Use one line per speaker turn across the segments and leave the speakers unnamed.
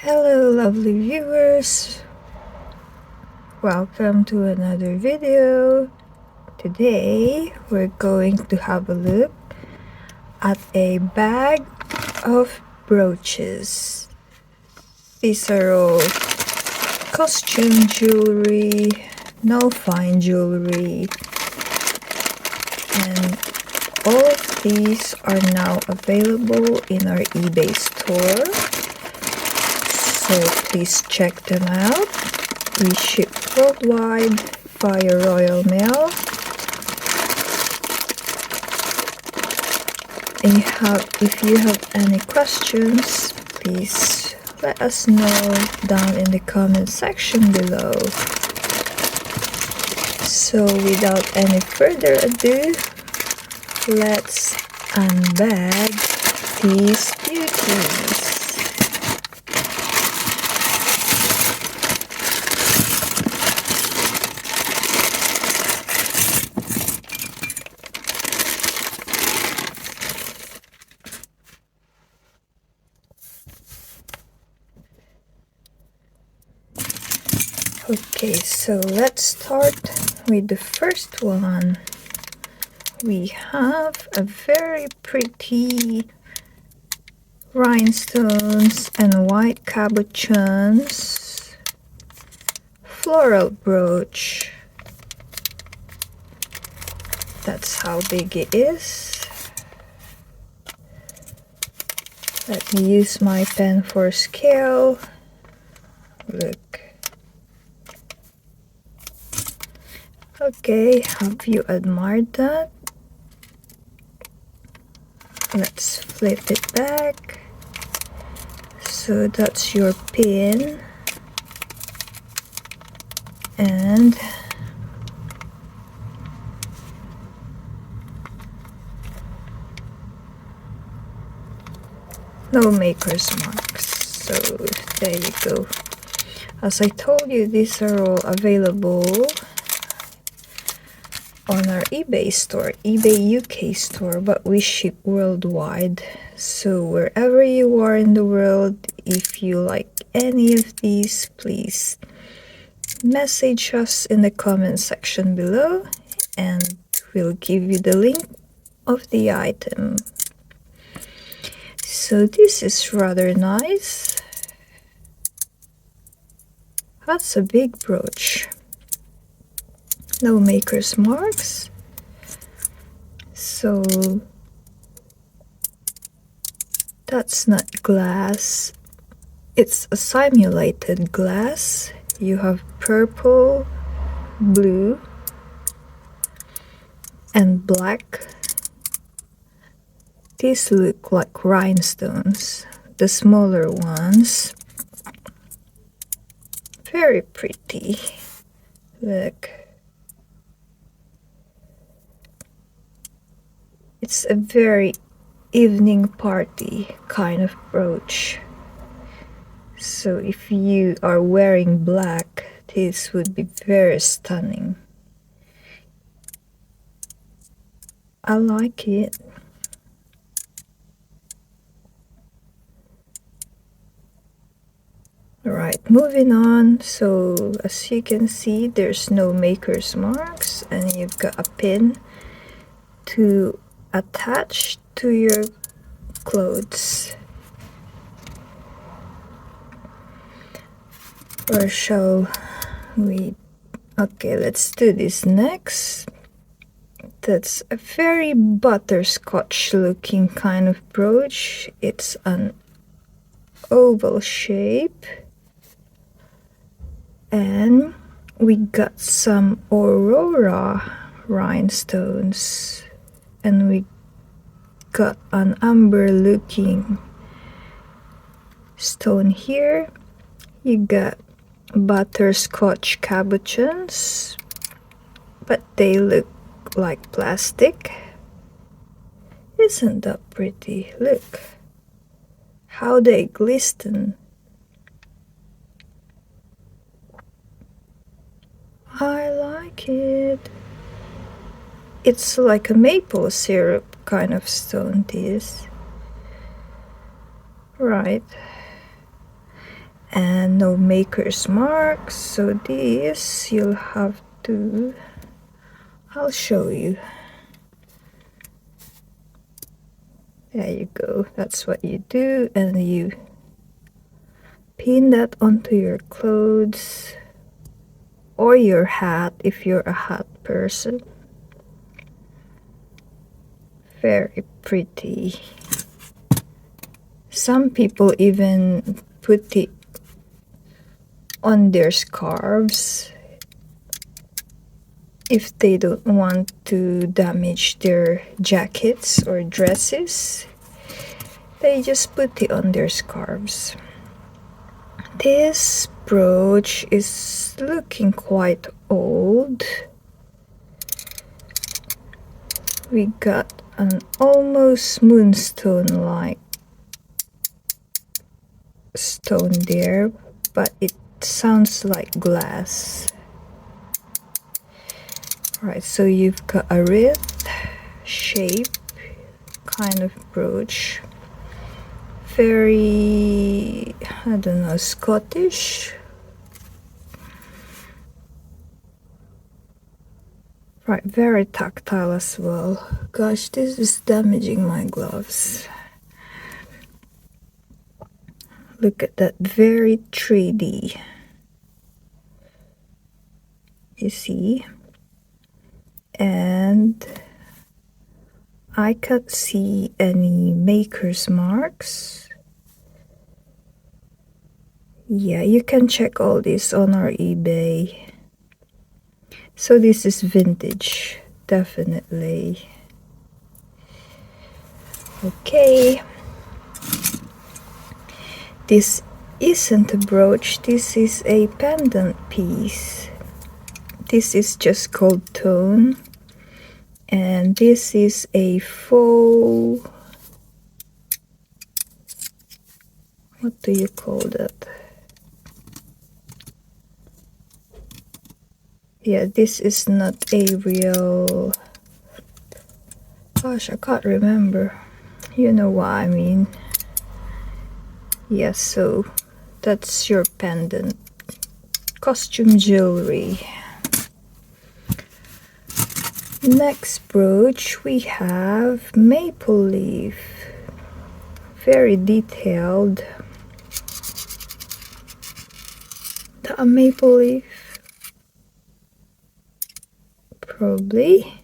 Hello lovely viewers, welcome to another video. Today we're going to have a look at a bag of brooches. These are all costume jewelry, no fine jewelry, and all of these are now available in our eBay store. So please check them out. We ship worldwide via Royal Mail. And if you have any questions, please let us know down in the comment section below. So without any further ado, let's unbag these beauties. Okay, so let's start with the first one. We have a very pretty rhinestones and white cabochons floral brooch. That's how big it is. Let me use my pen for scale. Look. Okay, have you admired that? Let's flip it back. So that's your pin. And no maker's marks. So there you go. As I told you, these are all available on our eBay store, eBay UK store, but we ship worldwide. So wherever you are in the world, if you like any of these, please message us in the comment section below and we'll give you the link of the item. So this is rather nice. That's a big brooch. No maker's marks. So that's not glass. It's a simulated glass. You have purple, blue, and black. These look like rhinestones, the smaller ones. Very pretty. Look. It's a very evening party kind of brooch. So if you are wearing black, this would be very stunning. I like it. Alright, moving on. So as you can see, there's no maker's marks and you've got a pin to attach to your clothes. Or shall we? Okay, let's do this next. That's a very butterscotch looking kind of brooch. It's an oval shape. And we got some aurora rhinestones. And we got an amber looking stone here. You got butterscotch cabochons, but they look like plastic. Isn't that pretty? Look how they glisten. I like it. It's like a maple syrup kind of stone, this. Right. and no maker's marks. So this you'll have to, I'll show you. There you go, that's what you do, and you pin that onto your clothes or your hat if you're a hat person. Very pretty. Some people even put it on their scarves if they don't want to damage their jackets or dresses. They just put it on their scarves. This brooch is looking quite old. We got an almost moonstone like stone there, but it sounds like glass. Alright, so you've got a wreath shape kind of brooch. Very, I don't know, Scottish. Right, very tactile as well. Gosh, this is damaging my gloves. Look at that, very 3D. You see? And I can't see any maker's marks. Yeah, you can check all this on our eBay. So this is vintage, definitely. Okay. This isn't a brooch, this is a pendant piece. This is just gold tone. And this is a faux, what do you call that? Yeah, this is not a real, gosh, I can't remember. You know what I mean. Yes, so that's your pendant. Costume Jewellery. Next brooch we have maple leaf. Very detailed. The maple leaf. Probably.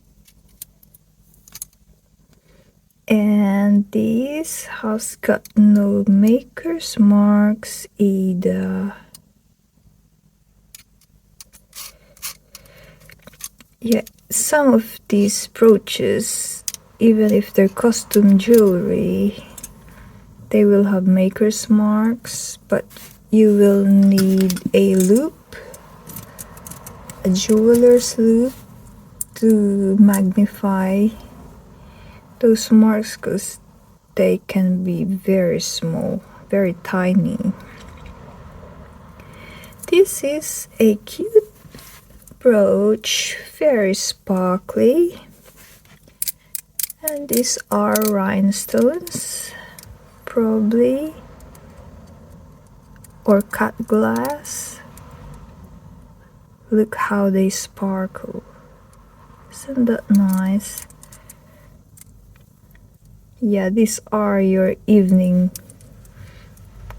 And this has got no maker's marks either. Yeah, some of these brooches, even if they're costume jewelry, they will have maker's marks, but you will need a loop, a jeweler's loop, to magnify those marks because they can be very small, very tiny. This is a cute brooch, very sparkly, and these are rhinestones, probably, or cut glass. Look how they sparkle. Isn't that nice? Yeah, these are your evening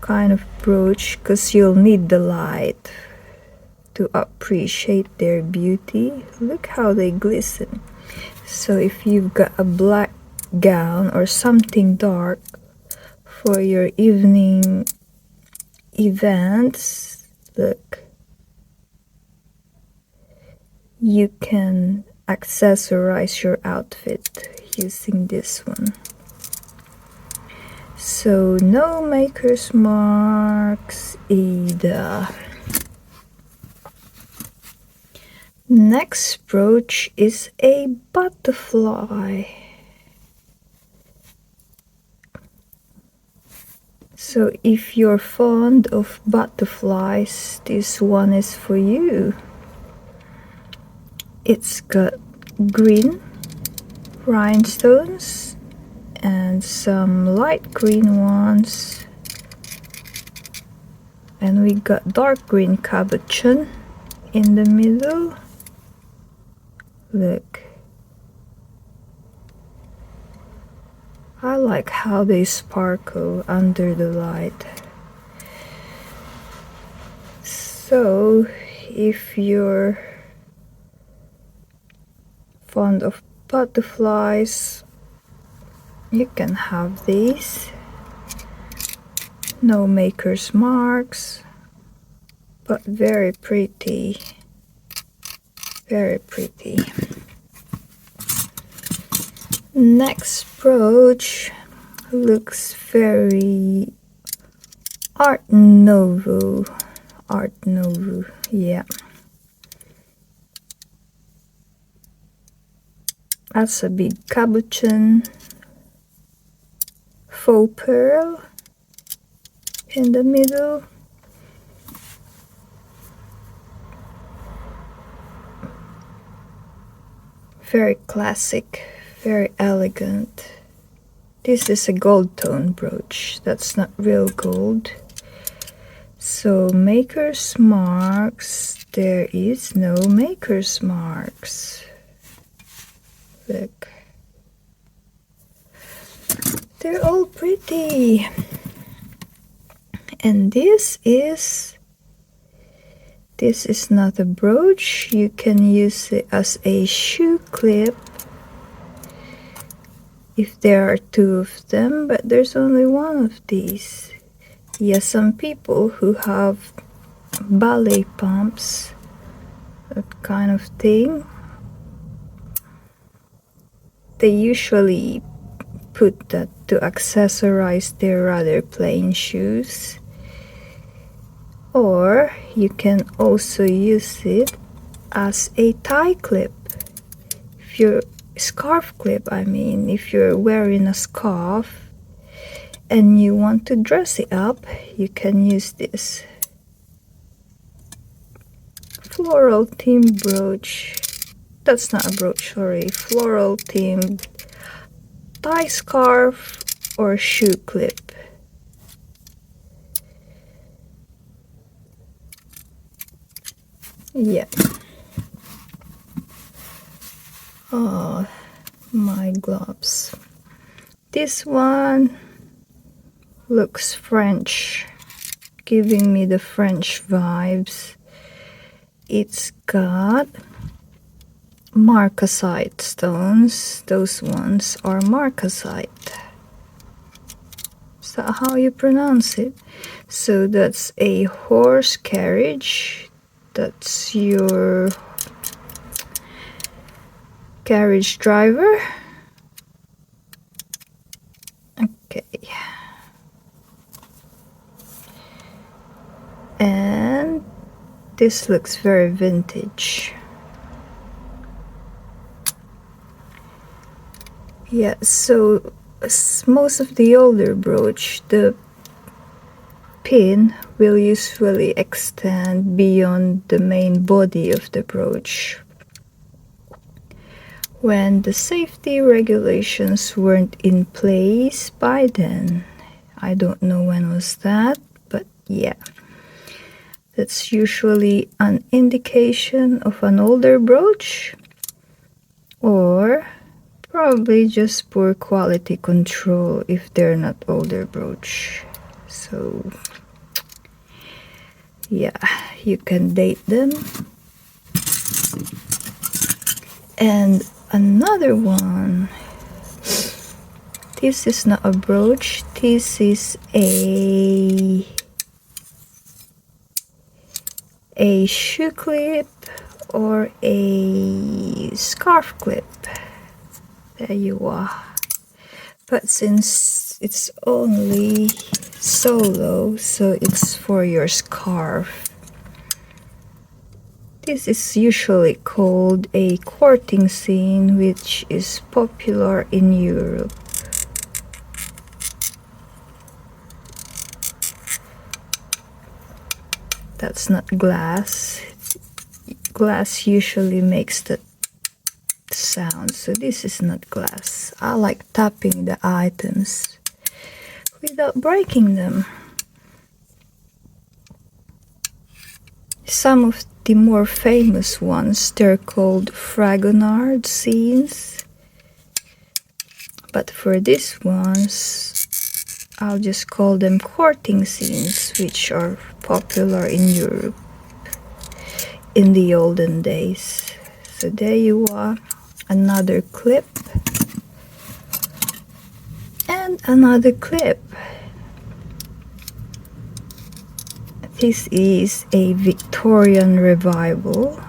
kind of brooch because you'll need the light to appreciate their beauty. Look how they glisten. So if you've got a black gown or something dark for your evening events, look, you can accessorize your outfit using this one. So no maker's marks either. Next brooch is a butterfly. So if you're fond of butterflies, this one is for you. It's got green rhinestones and some light green ones And we got dark green cabochon in the middle. Look. I like how they sparkle under the light. So, if you're fond of butterflies, you can have these. No maker's marks, but very pretty. Very pretty. Next brooch looks very Art Nouveau. Art Nouveau, yeah. That's a big cabochon. Faux pearl in the middle. Very classic, very elegant. This is a gold tone brooch. That's not real gold. So maker's marks, there is no maker's marks. Look. They're all pretty. And this is not a brooch. You can use it as a shoe clip if there are two of them, but there's only one of these. Yeah, some people who have ballet pumps, that kind of thing, they usually put that to accessorize their rather plain shoes. Or you can also use it as a tie clip. If you're scarf clip, I mean, if you're wearing a scarf and you want to dress it up, you can use this. Floral theme brooch. That's not a brooch, sorry. Floral themed tie scarf or shoe clip. Yeah. Oh, my gloves. This one looks French, giving me the French vibes. It's got marcasite stones. Those ones are marcasite. Is that how you pronounce it? So that's a horse carriage. That's your carriage driver. Okay. And this looks very vintage. Yeah, so most of the older brooch, the pin will usually extend beyond the main body of the brooch. When the safety regulations weren't in place by then. I don't know when was that, but yeah. That's usually an indication of an older brooch, or probably just poor quality control if they're not older brooch. So yeah, you can date them. And another one, this is not a brooch, this is a shoe clip or a scarf clip. There you are. But since it's only solo, so it's for your scarf. This is usually called a courting scene, which is popular in Europe. That's not glass. Glass usually makes the sound, so this is not glass. I like tapping the items without breaking them. some of the more famous ones, they're called Fragonard scenes. But for these ones, I'll just call them courting scenes, which are popular in Europe in the olden days. So there you are, another clip and another clip. This is a Victorian revival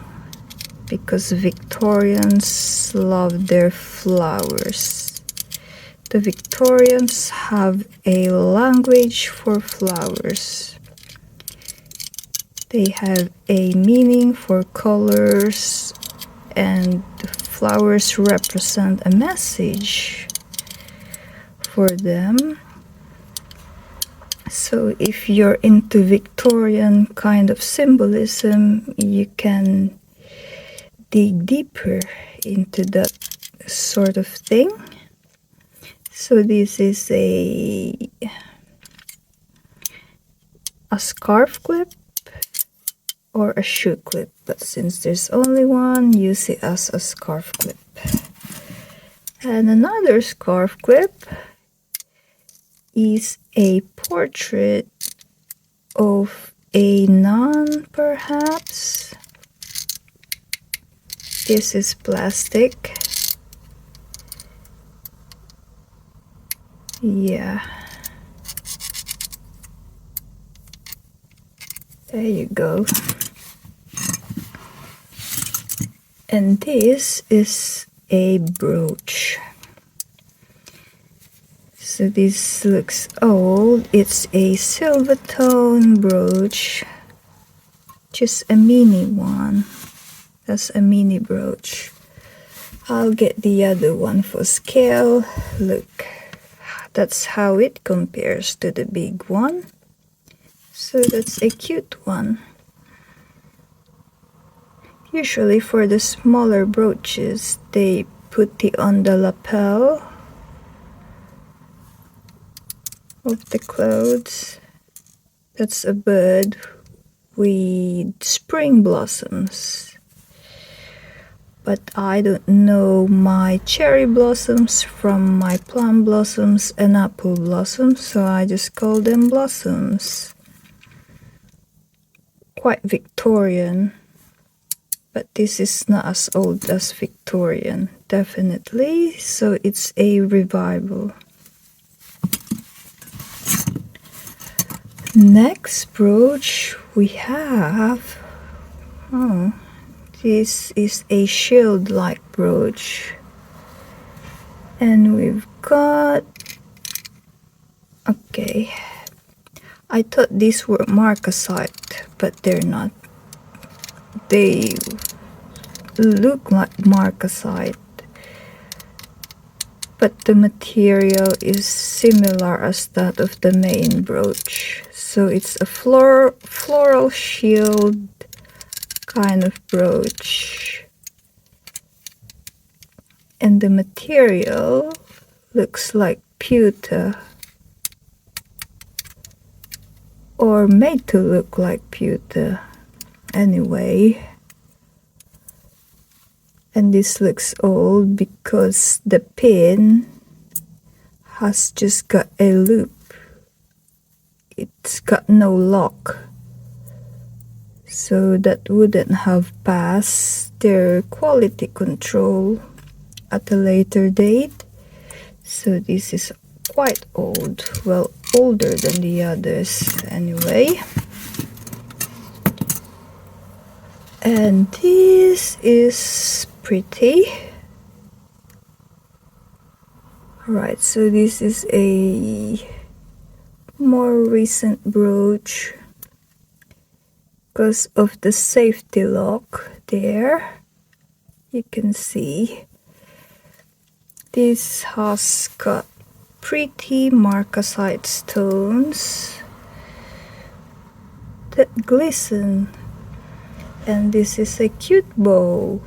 because Victorians love their flowers. The Victorians have a language for flowers. They have a meaning for colors, and the flowers represent a message for them. So if you're into Victorian kind of symbolism, you can dig deeper into that sort of thing. So this is a scarf clip or a shoe clip, but since there's only one, use it as a scarf clip. And another scarf clip is a portrait of a nun, perhaps. This is plastic. Yeah. There you go. And this is a brooch. So this looks old. It's a silver tone brooch. Just a mini one. That's a mini brooch. I'll get the other one for scale. Look, that's how it compares to the big one. So that's a cute one. Usually for the smaller brooches, they put it on the lapel of the clothes. That's a bird with spring blossoms. But I don't know my cherry blossoms from my plum blossoms and apple blossoms, so I just call them blossoms. Quite Victorian, but this is not as old as Victorian, definitely, so it's a revival. Next brooch we have, this is a shield-like brooch, and we've got, okay, I thought these were marcasite, but they're not. They look like marcasite, but the material is similar as that of the main brooch. So it's a floral shield kind of brooch. And the material looks like pewter, or made to look like pewter anyway. And this looks old because the pin has just got a loop. It's got no lock, so that wouldn't have passed their quality control at a later date. So this is quite old, well, older than the others anyway. And this is pretty. Alright, so this is a more recent brooch because of the safety lock there. You can see this has got pretty marcasite stones that glisten. And this is a cute bow.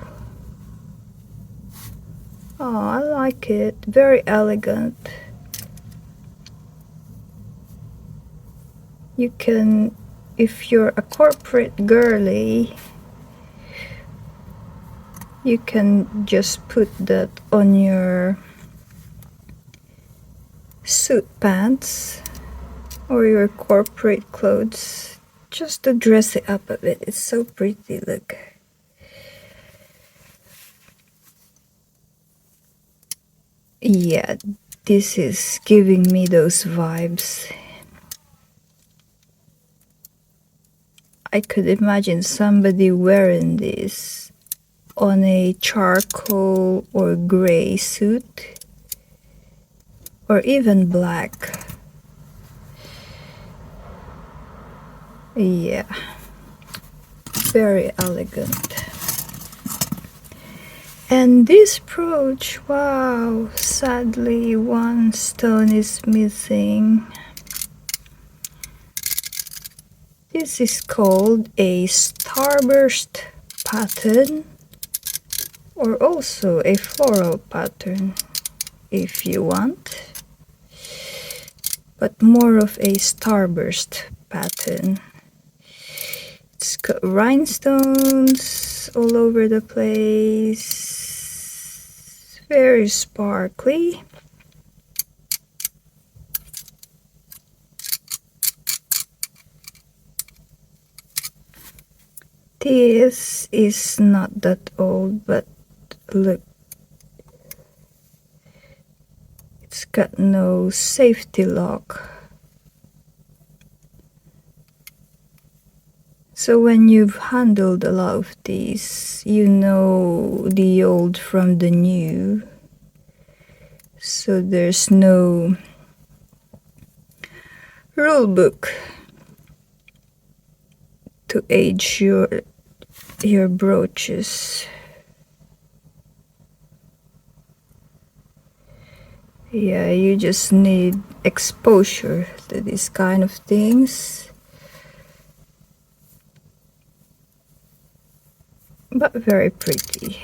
Oh, I like it. Very elegant. You can if you're a corporate girly, you can just put that on your suit pants or your corporate clothes just to dress it up a bit. It's so pretty, look. Yeah, this is giving me those vibes. I could imagine somebody wearing this on a charcoal or gray suit, or even black. Yeah, very elegant. And this brooch, wow, sadly one stone is missing. This is called a starburst pattern, or also a floral pattern if you want, but more of a starburst pattern. It's got rhinestones all over the place, very sparkly. This is not that old, but look, it's got no safety lock. So when you've handled a lot of these, you know the old from the new. So there's no rule book to age your brooches. Yeah, you just need exposure to these kind of things. But very pretty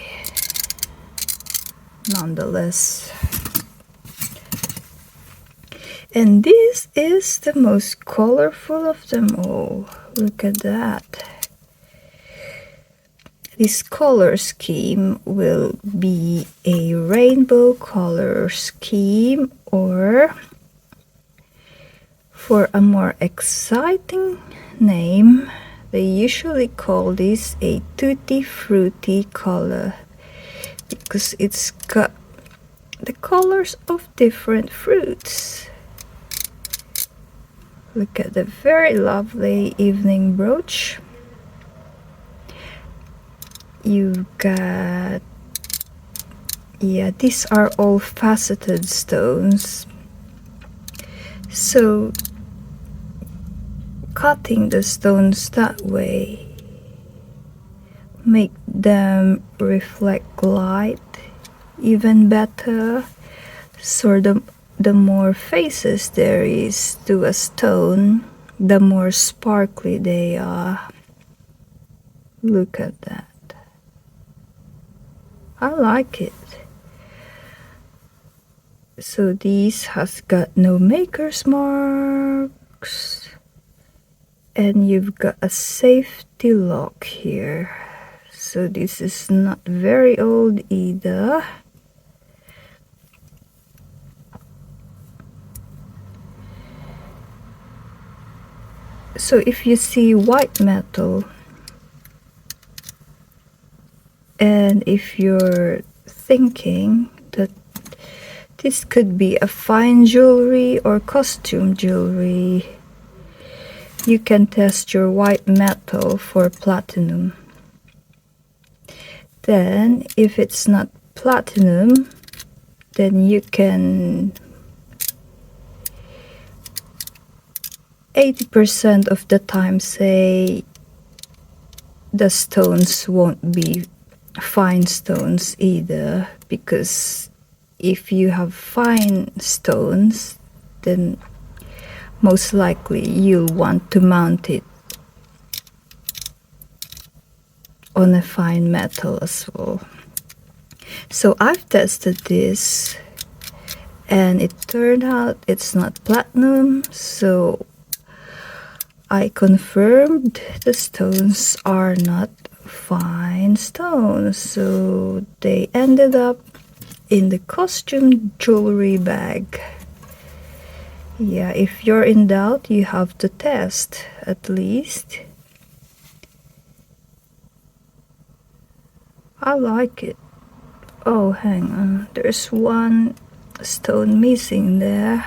nonetheless. And this is the most colorful of them all. Look at that. This color scheme will be a rainbow color scheme, or for a more exciting name, they usually call this a tutti frutti color, because it's got the colors of different fruits. Look at the very lovely evening brooch. You've got, yeah, these are all faceted stones. So cutting the stones that way make them reflect light even better. So the more faces there is to a stone, the more sparkly they are. Look at that. I like it. So these has got no maker's marks, and you've got a safety lock here. So this is not very old either. So if you see white metal, and if you're thinking that this could be a fine jewelry or costume jewelry, you can test your white metal for platinum. Then if it's not platinum, then you can 80% of the time say the stones won't be fine stones either, because if you have fine stones, then most likely you'll want to mount it on a fine metal as well. So I've tested this and it turned out it's not platinum, so I confirmed the stones are not fine stones, so they ended up in the costume jewelry bag. Yeah, if you're in doubt, you have to test at least. I like it. Oh, hang on, there's one stone missing there.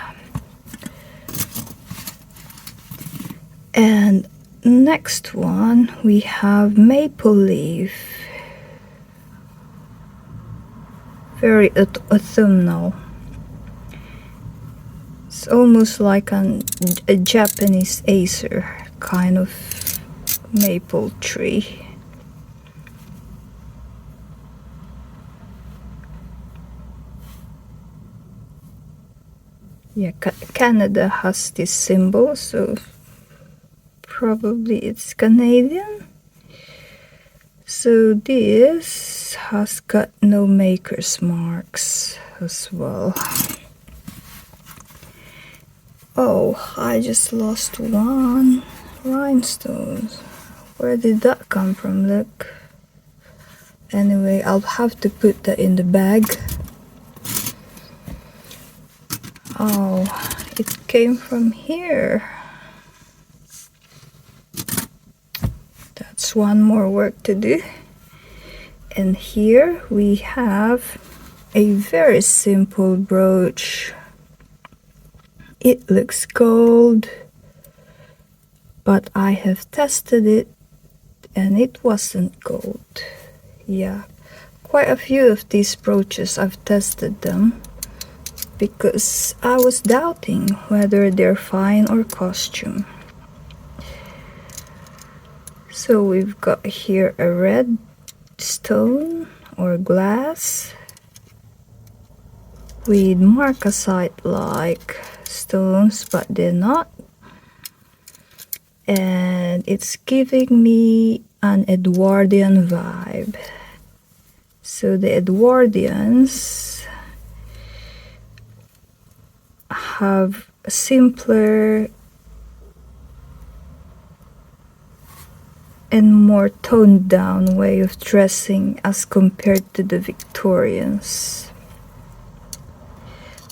And next one we have maple leaf. Very autumnal. It's almost like a Japanese acer kind of maple tree. Yeah, Canada has this symbol, so probably it's Canadian. So this has got no maker's marks as well. Oh, I just lost one rhinestone. Where did that come from? Look. Anyway, I'll have to put that in the bag. Oh, it came from here. That's one more work to do. And here we have a very simple brooch. It looks gold, but I have tested it and it wasn't gold. Yeah, quite a few of these brooches I've tested them because I was doubting whether they're fine or costume. So we've got here a red stone or glass with marcasite like stones, but they're not. And it's giving me an Edwardian vibe. So the Edwardians have a simpler and more toned down way of dressing as compared to the Victorians.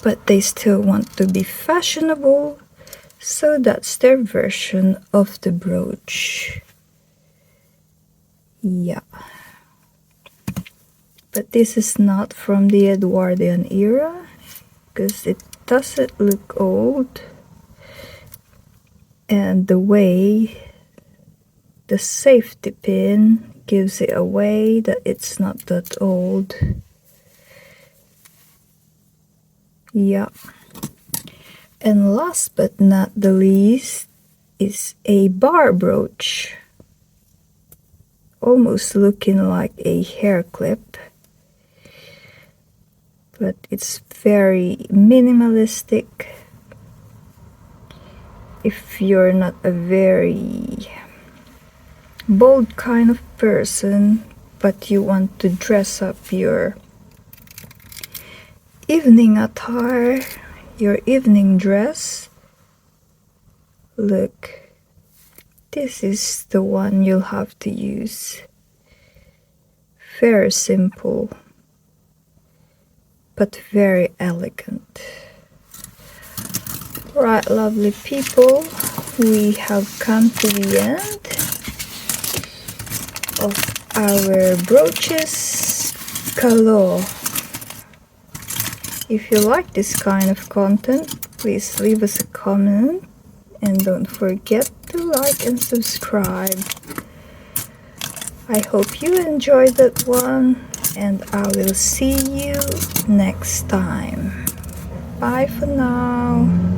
But they still want to be fashionable, so that's their version of the brooch. Yeah. But this is not from the Edwardian era, because it doesn't look old. And the way the safety pin gives it away that it's not that old. Yeah. And last but not the least is a bar brooch. Almost looking like a hair clip. But it's very minimalistic. If you're not a very bold kind of person, but you want to dress up your evening attire, your evening dress, look, this is the one you'll have to use. Very simple, but very elegant. Right, lovely people, we have come to the end of our brooches galore. If you like this kind of content, please leave us a comment and don't forget to like and subscribe. I hope you enjoyed that one, and I will see you next time. Bye for now.